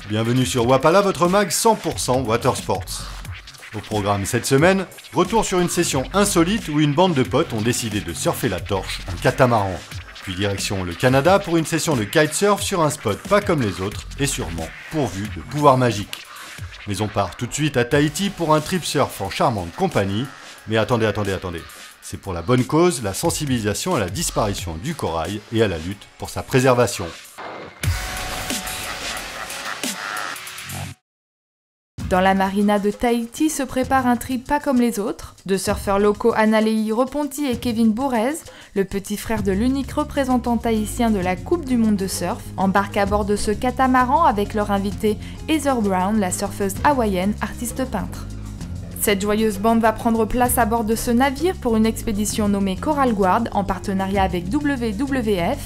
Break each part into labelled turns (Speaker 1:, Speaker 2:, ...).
Speaker 1: Bienvenue sur Wapala, votre mag 100% Watersports. Au programme cette semaine, retour sur une session insolite où une bande de potes ont décidé de surfer la torche en catamaran. Puis direction le Canada pour une session de kitesurf sur un spot pas comme les autres et sûrement pourvu de pouvoirs magiques. Mais on part tout de suite à Tahiti pour un trip surf en charmante compagnie. Mais attendez. C'est pour la bonne cause, la sensibilisation à la disparition du corail et à la lutte pour sa préservation.
Speaker 2: Dans la marina de Tahiti se prépare un trip pas comme les autres. Deux surfeurs locaux Analei Reponti et Kevin Bourrez, le petit frère de l'unique représentant tahitien de la Coupe du Monde de surf, embarquent à bord de ce catamaran avec leur invitée Heather Brown, la surfeuse hawaïenne, artiste peintre. Cette joyeuse bande va prendre place à bord de ce navire pour une expédition nommée Coral Guard en partenariat avec WWF.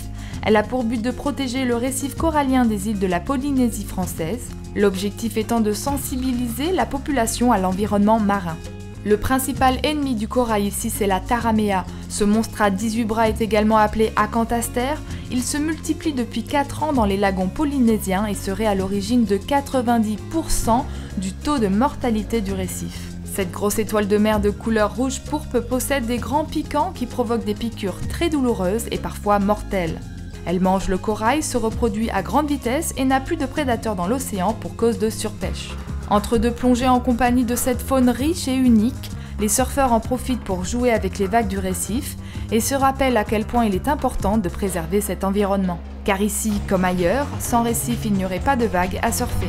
Speaker 2: Elle a pour but de protéger le récif corallien des îles de la Polynésie française, l'objectif étant de sensibiliser la population à l'environnement marin. Le principal ennemi du corail ici, c'est la taramea. Ce monstre à 18 bras est également appelé acanthaster. Il se multiplie depuis 4 ans dans les lagons polynésiens et serait à l'origine de 90% du taux de mortalité du récif. Cette grosse étoile de mer de couleur rouge pourpre possède des grands piquants qui provoquent des piqûres très douloureuses et parfois mortelles. Elle mange le corail, se reproduit à grande vitesse et n'a plus de prédateurs dans l'océan pour cause de surpêche. Entre deux plongées en compagnie de cette faune riche et unique, les surfeurs en profitent pour jouer avec les vagues du récif et se rappellent à quel point il est important de préserver cet environnement. Car ici, comme ailleurs, sans récif, il n'y aurait pas de vagues à surfer.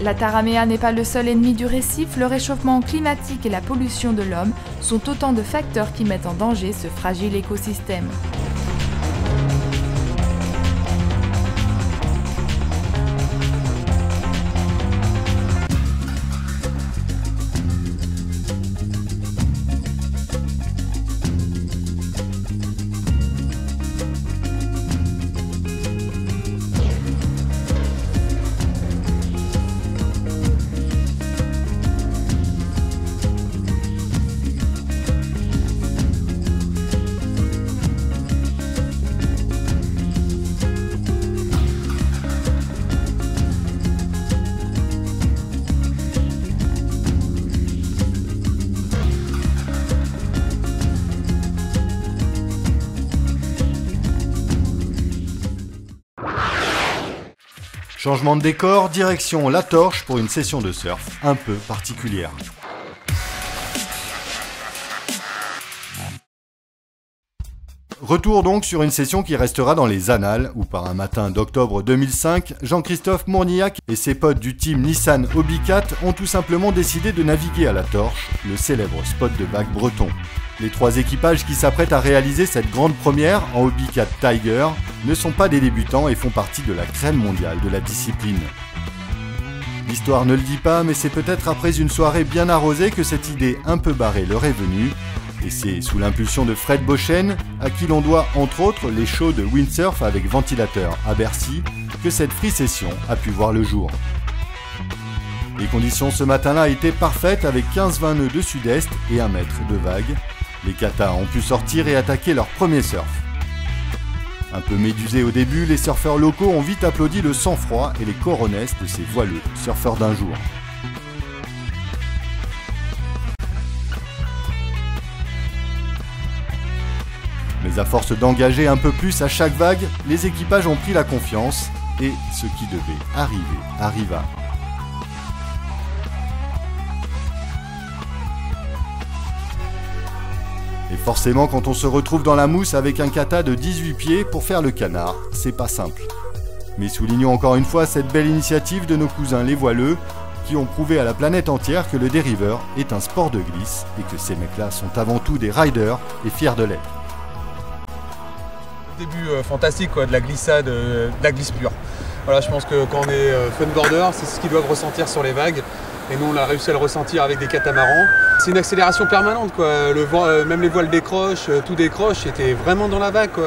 Speaker 2: La taramea n'est pas le seul ennemi du récif, le réchauffement climatique et la pollution de l'homme sont autant de facteurs qui mettent en danger ce fragile écosystème.
Speaker 1: Changement de décor, direction la torche pour une session de surf un peu particulière. Retour donc sur une session qui restera dans les annales, où par un matin d'octobre 2005, Jean-Christophe Mournillac et ses potes du team Nissan Hobbycat ont tout simplement décidé de naviguer à la torche, le célèbre spot de vague breton. Les trois équipages qui s'apprêtent à réaliser cette grande première en Hobbycat Tiger ne sont pas des débutants et font partie de la crème mondiale de la discipline. L'histoire ne le dit pas, mais c'est peut-être après une soirée bien arrosée que cette idée un peu barrée leur est venue. Et c'est sous l'impulsion de Fred Beauchesne, à qui l'on doit entre autres les shows de windsurf avec ventilateur à Bercy, que cette free session a pu voir le jour. Les conditions ce matin-là étaient parfaites avec 15-20 nœuds de sud-est et 1 mètre de vague. Les katas ont pu sortir et attaquer leur premier surf. Un peu médusés au début, les surfeurs locaux ont vite applaudi le sang-froid et les coronesses de ces voileux surfeurs d'un jour. Mais à force d'engager un peu plus à chaque vague, les équipages ont pris la confiance et ce qui devait arriver arriva. Et forcément, quand on se retrouve dans la mousse avec un kata de 18 pieds pour faire le canard, c'est pas simple. Mais soulignons encore une fois cette belle initiative de nos cousins les voileux qui ont prouvé à la planète entière que le dériveur est un sport de glisse et que ces mecs-là sont avant tout des riders et fiers de l'être.
Speaker 3: Début fantastique quoi, de la glissade, de la glisse pure. Voilà, je pense que quand on est funboarder, c'est ce qu'ils doivent ressentir sur les vagues. Et nous, on a réussi à le ressentir avec des catamarans. C'est une accélération permanente, quoi. Même les voiles décrochent, tout décroche. C'était vraiment dans la vague, quoi.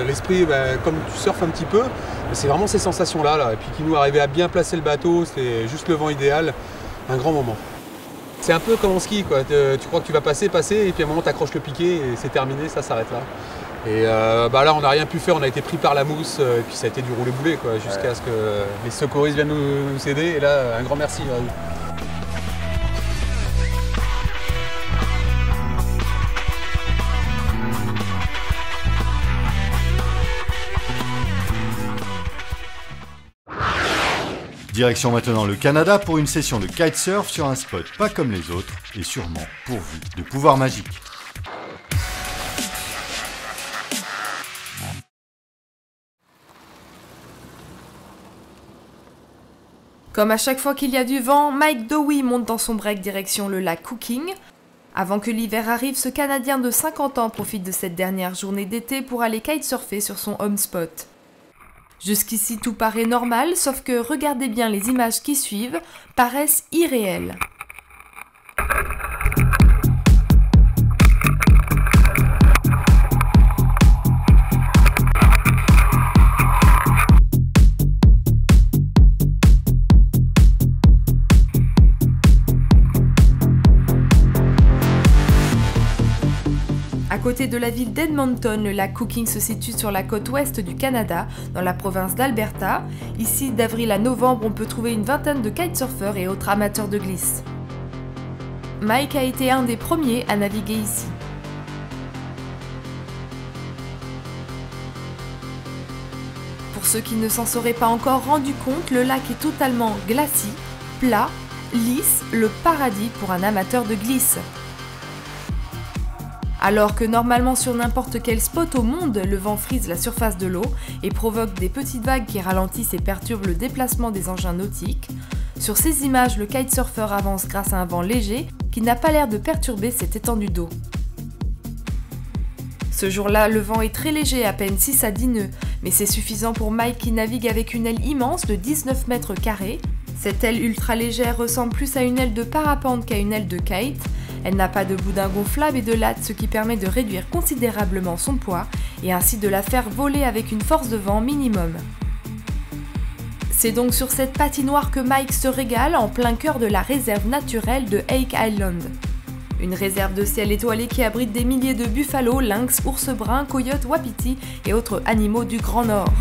Speaker 3: L'esprit, comme tu surfes un petit peu, C'est vraiment ces sensations-là, là. Et puis qui nous arrivait à bien placer le bateau, c'était juste le vent idéal, un grand moment. C'est un peu comme en ski, quoi. Tu crois que tu vas passer, et puis à un moment tu accroches le piquet et c'est terminé, ça s'arrête là. Et là on n'a rien pu faire, on a été pris par la mousse et puis ça a été du roulé-boulé, quoi, jusqu'à ce que les secouristes viennent nous aider. Et là, un grand merci à eux.
Speaker 1: Direction maintenant le Canada pour une session de kitesurf sur un spot pas comme les autres et sûrement pourvu de pouvoirs magiques.
Speaker 2: Comme à chaque fois qu'il y a du vent, Mike Dowie monte dans son break direction le lac Cooking. Avant que l'hiver arrive, ce Canadien de 50 ans profite de cette dernière journée d'été pour aller kitesurfer sur son home spot. Jusqu'ici tout paraît normal, sauf que regardez bien les images qui suivent, paraissent irréelles. À côté de la ville d'Edmonton, le lac Cooking se situe sur la côte ouest du Canada, dans la province d'Alberta. Ici, d'avril à novembre, on peut trouver une vingtaine de kitesurfers et autres amateurs de glisse. Mike a été un des premiers à naviguer ici. Pour ceux qui ne s'en seraient pas encore rendus compte, le lac est totalement glacis, plat, lisse, le paradis pour un amateur de glisse. Alors que normalement sur n'importe quel spot au monde, le vent frise la surface de l'eau et provoque des petites vagues qui ralentissent et perturbent le déplacement des engins nautiques, sur ces images, le kitesurfer avance grâce à un vent léger qui n'a pas l'air de perturber cette étendue d'eau. Ce jour-là, le vent est très léger, à peine 6 à 10 nœuds, mais c'est suffisant pour Mike qui navigue avec une aile immense de 19 mètres carrés. Cette aile ultra légère ressemble plus à une aile de parapente qu'à une aile de kite. Elle n'a pas de boudin gonflable et de latte, ce qui permet de réduire considérablement son poids et ainsi de la faire voler avec une force de vent minimum. C'est donc sur cette patinoire que Mike se régale en plein cœur de la réserve naturelle de Hake Island. Une réserve de ciel étoilé qui abrite des milliers de buffalo, lynx, ours bruns, coyotes, wapitis et autres animaux du Grand Nord.